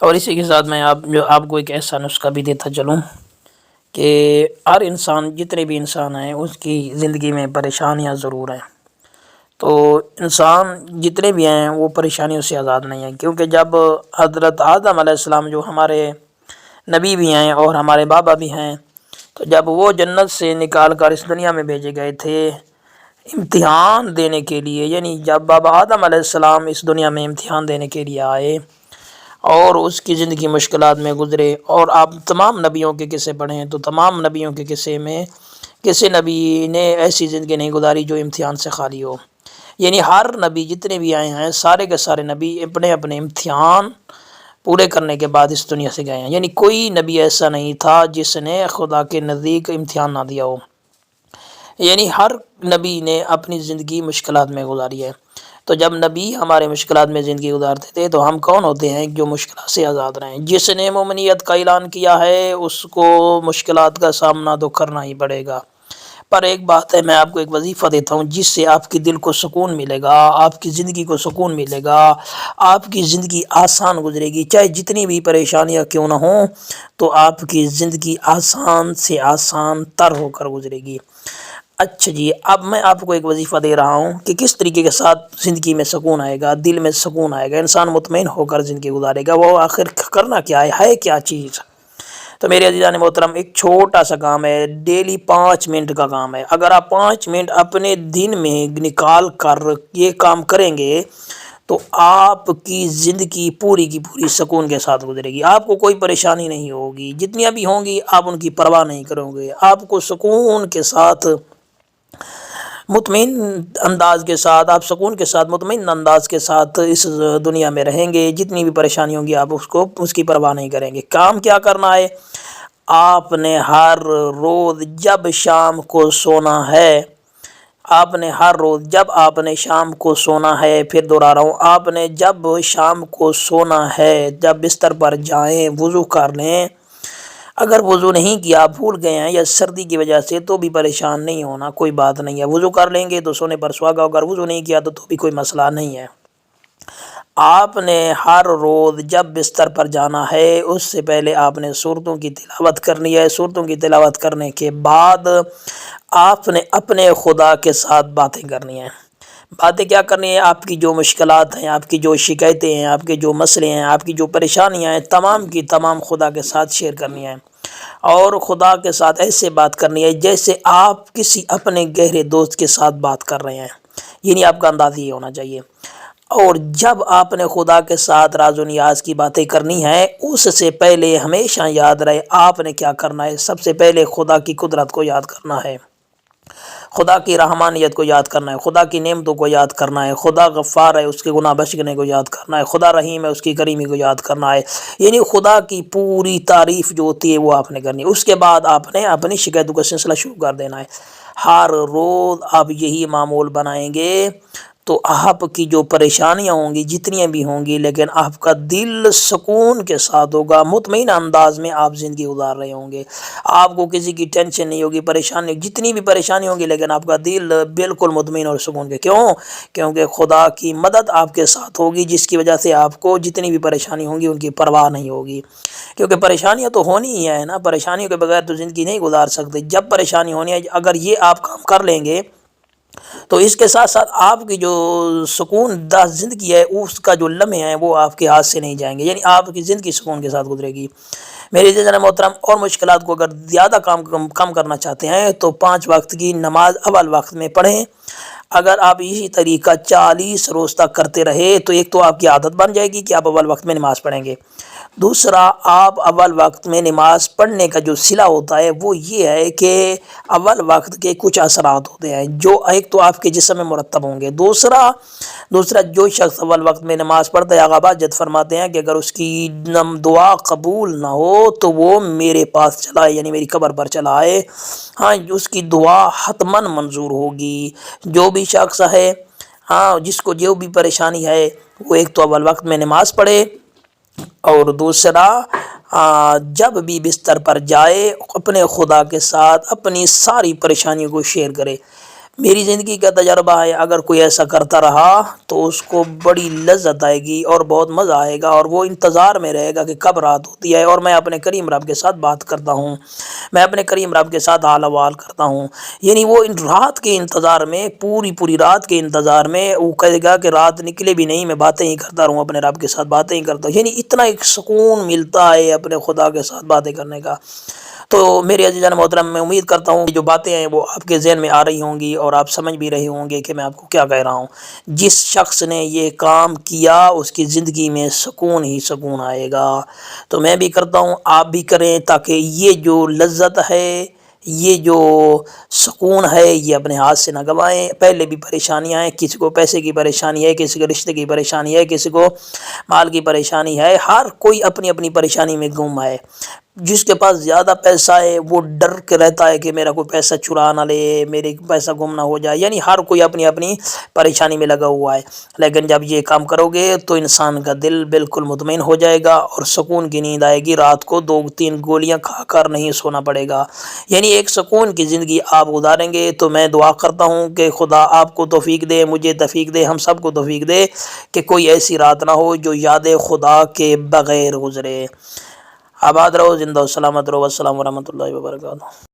اور اسی کے ساتھ میں آپ کو ایک ایسا نسخہ بھی دیتا چلوں کہ ہر انسان، جتنے بھی انسان ہیں، اس کی زندگی میں پریشانیاں ضرور ہیں۔ تو انسان جتنے بھی ہیں وہ پریشانیوں سے آزاد نہیں ہیں، کیونکہ جب حضرت آدم علیہ السلام جو ہمارے نبی بھی ہیں اور ہمارے بابا بھی ہیں، تو جب وہ جنت سے نکال کر اس دنیا میں بھیجے گئے تھے امتحان دینے کے لیے، یعنی جب بابا آدم علیہ السلام اس دنیا میں امتحان دینے کے لیے آئے اور اس کی زندگی مشکلات میں گزرے، اور آپ تمام نبیوں کے قصے پڑھیں تو تمام نبیوں کے قصے میں کسی نبی نے ایسی زندگی نہیں گزاری جو امتحان سے خالی ہو۔ یعنی ہر نبی جتنے بھی آئے ہیں، سارے کے سارے نبی اپنے اپنے امتحان پورے کرنے کے بعد اس دنیا سے گئے ہیں۔ یعنی کوئی نبی ایسا نہیں تھا جس نے خدا کے نزدیک امتحان نہ دیا ہو۔ یعنی ہر نبی نے اپنی زندگی مشکلات میں گزاری ہے۔ تو جب نبی ہمارے مشکلات میں زندگی گزارتے تھے تو ہم کون ہوتے ہیں جو مشکلات سے آزاد رہیں؟ جس نے مومنیت کا اعلان کیا ہے اس کو مشکلات کا سامنا تو کرنا ہی پڑے گا۔ پر ایک بات ہے، میں آپ کو ایک وظیفہ دیتا ہوں جس سے آپ کے دل کو سکون ملے گا، آپ کی زندگی کو سکون ملے گا، آپ کی زندگی آسان گزرے گی، چاہے جتنی بھی پریشانیاں کیوں نہ ہوں تو آپ کی زندگی آسان سے آسان تر ہو کر گزرے گی۔ اچھا جی، اب میں آپ کو ایک وظیفہ دے رہا ہوں کہ کس طریقے کے ساتھ زندگی میں سکون آئے گا، دل میں سکون آئے گا، انسان مطمئن ہو کر زندگی گزارے گا۔ وہ آخر کرنا کیا ہے کیا چیز؟ تو میرے عزیزان محترم، ایک چھوٹا سا کام ہے، ڈیلی 5 منٹ کا کام ہے۔ اگر آپ 5 منٹ اپنے دن میں نکال کر یہ کام کریں گے تو آپ کی زندگی پوری کی پوری سکون کے ساتھ گزرے گی۔ آپ کو کوئی پریشانی نہیں ہوگی، جتنی بھی ہوں گی آپ ان کی پرواہ نہیں کرو گے۔ آپ کو سکون کے ساتھ، مطمئن انداز کے ساتھ، آپ سکون کے ساتھ، مطمئن انداز کے ساتھ اس دنیا میں رہیں گے۔ جتنی بھی پریشانی ہوں گی آپ اس کی پرواہ نہیں کریں گے۔ کام کیا کرنا ہے؟ آپ نے ہر روز جب شام کو سونا ہے، آپ نے شام کو سونا ہے، پھر دوہرا رہا ہوں، آپ نے جب شام کو سونا ہے، جب بستر پر جائیں وضو کر لیں۔ اگر وضو نہیں کیا، بھول گئے ہیں یا سردی کی وجہ سے، تو بھی پریشان نہیں ہونا، کوئی بات نہیں ہے، وضو کر لیں گے تو سونے پر سہاگا۔ اگر وضو نہیں کیا تو بھی کوئی مسئلہ نہیں ہے۔ آپ نے ہر روز جب بستر پر جانا ہے اس سے پہلے آپ نے سورتوں کی تلاوت کرنی ہے۔ سورتوں کی تلاوت کرنے کے بعد آپ نے اپنے خدا کے ساتھ باتیں کرنی ہیں۔ باتیں کیا کرنی ہے؟ آپ کی جو مشکلات ہیں، آپ کی جو شکایتیں ہیں، آپ کے جو مسئلے ہیں، آپ کی جو پریشانیاں ہیں، تمام کی تمام خدا کے ساتھ شیئر کرنی ہیں، اور خدا کے ساتھ ایسے بات کرنی ہے جیسے آپ کسی اپنے گہرے دوست کے ساتھ بات کر رہے ہیں۔ یعنی آپ کا انداز یہ ہونا چاہیے۔ اور جب آپ نے خدا کے ساتھ راز و نیاز کی باتیں کرنی ہیں، اس سے پہلے ہمیشہ یاد رہے آپ نے کیا کرنا ہے۔ سب سے پہلے خدا کی قدرت کو یاد کرنا ہے، خدا کی رحمانیت کو یاد کرنا ہے، خدا کی نعمتوں کو یاد کرنا ہے، خدا غفار ہے اس کے گناہ بخشنے کو یاد کرنا ہے، خدا رحیم ہے اس کی کریمی کو یاد کرنا ہے۔ یعنی خدا کی پوری تعریف جو ہوتی ہے وہ آپ نے کرنی ہے۔ اس کے بعد آپ نے اپنی شکایتوں کا سلسلہ شروع کر دینا ہے۔ ہر روز آپ یہی معمول بنائیں گے تو آپ کی جو پریشانیاں ہوں گی جتنی بھی ہوں گی، لیکن آپ کا دل سکون کے ساتھ ہوگا، مطمئن انداز میں آپ زندگی گزار رہے ہوں گے۔ آپ کو کسی کی ٹینشن نہیں ہوگی، پریشانی، جتنی بھی پریشانی ہوں گی، لیکن آپ کا دل بالکل مطمئن اور سکون کے۔ کیونکہ خدا کی مدد آپ کے ساتھ ہوگی، جس کی وجہ سے آپ کو جتنی بھی پریشانی ہوں گی ان کی پرواہ نہیں ہوگی۔ کیونکہ پریشانیاں تو ہونی ہی ہے نا، پریشانیوں کے بغیر تو زندگی نہیں گزار سکتے۔ جب پریشانی ہونی ہے، اگر یہ آپ کام کر لیں گے تو اس کے ساتھ ساتھ آپ کی جو سکون دہ زندگی ہے اس کا جو لمحے ہیں وہ آپ کے ہاتھ سے نہیں جائیں گے، یعنی آپ کی زندگی سکون کے ساتھ گزرے گی۔ میرے عزیزان محترم، اور مشکلات کو اگر زیادہ کم کرنا چاہتے ہیں تو 5 وقت کی نماز اول وقت میں پڑھیں۔ اگر آپ اسی طریقہ 40 روز تک کرتے رہے تو ایک تو آپ کی عادت بن جائے گی کہ آپ اول وقت میں نماز پڑھیں گے۔ دوسرا، آپ اول وقت میں نماز پڑھنے کا جو صلہ ہوتا ہے وہ یہ ہے کہ اول وقت کے کچھ اثرات ہوتے ہیں جو ایک تو آپ کے جسم میں مرتب ہوں گے۔ دوسرا جو شخص اول وقت میں نماز پڑھتا ہے، آقا باجت فرماتے ہیں کہ اگر اس کی دعا قبول نہ ہو تو وہ میرے پاس چلا ہے، یعنی میری قبر پر چلا ہے، ہاں اس کی دعا حتماً منظور ہوگی۔ جو بھی شخص ہے، ہاں جس کو جو بھی پریشانی ہے، وہ ایک تو اول وقت میں نماز پڑھے، اور دوسرا جب بھی بستر پر جائے اپنے خدا کے ساتھ اپنی ساری پریشانیوں کو شیئر کرے۔ میری زندگی کا تجربہ ہے، اگر کوئی ایسا کرتا رہا تو اس کو بڑی لذت آئے گی اور بہت مزہ آئے گا، اور وہ انتظار میں رہے گا کہ کب رات ہوتی ہے۔ اور میں اپنے کریم رب کے ساتھ بات کرتا ہوں، میں اپنے کریم رب کے ساتھ حال احوال کرتا ہوں، یعنی وہ ان رات کے انتظار میں، پوری رات کے انتظار میں وہ کہے گا کہ رات نکلے بھی نہیں، میں باتیں ہی کرتا رہوں، اپنے رب کے ساتھ باتیں ہی کرتا ہوں، یعنی اتنا ایک سکون ملتا ہے اپنے خدا کے ساتھ باتیں کرنے کا۔ تو میرے عزیزان محترم، میں امید کرتا ہوں کہ جو باتیں ہیں وہ آپ کے ذہن میں آ رہی ہوں گی اور آپ سمجھ بھی رہے ہوں گے کہ میں آپ کو کیا کہہ رہا ہوں۔ جس شخص نے یہ کام کیا اس کی زندگی میں سکون ہی سکون آئے گا۔ تو میں بھی کرتا ہوں، آپ بھی کریں، تاکہ یہ جو لذت ہے، یہ جو سکون ہے، یہ اپنے ہاتھ سے نہ گوائیں۔ پہلے بھی پریشانیاں ہیں، کسی کو پیسے کی پریشانی ہے، کسی کو رشتے کی پریشانی ہے، کسی کو مال کی پریشانی ہے، ہر کوئی اپنی اپنی پریشانی میں گم ہے۔ جس کے پاس زیادہ پیسہ ہے وہ ڈر کے رہتا ہے کہ میرا کوئی پیسہ چرا نہ لے، میرے پیسہ گم نہ ہو جائے، یعنی ہر کوئی اپنی اپنی پریشانی میں لگا ہوا ہے۔ لیکن جب یہ کام کرو گے تو انسان کا دل بالکل مطمئن ہو جائے گا اور سکون کی نیند آئے گی، رات کو 2-3 گولیاں کھا کر نہیں سونا پڑے گا، یعنی ایک سکون کی زندگی آپ گزاریں گے۔ تو میں دعا کرتا ہوں کہ خدا آپ کو توفیق دے، مجھے توفیق دے، ہم سب کو توفیق دے کہ کوئی ایسی رات نہ ہو جو یاد خدا کے بغیر گزرے۔ آباد رہو، زندہ و سلامت رہو۔ السلام ورحمۃ اللہ وبرکاتہ۔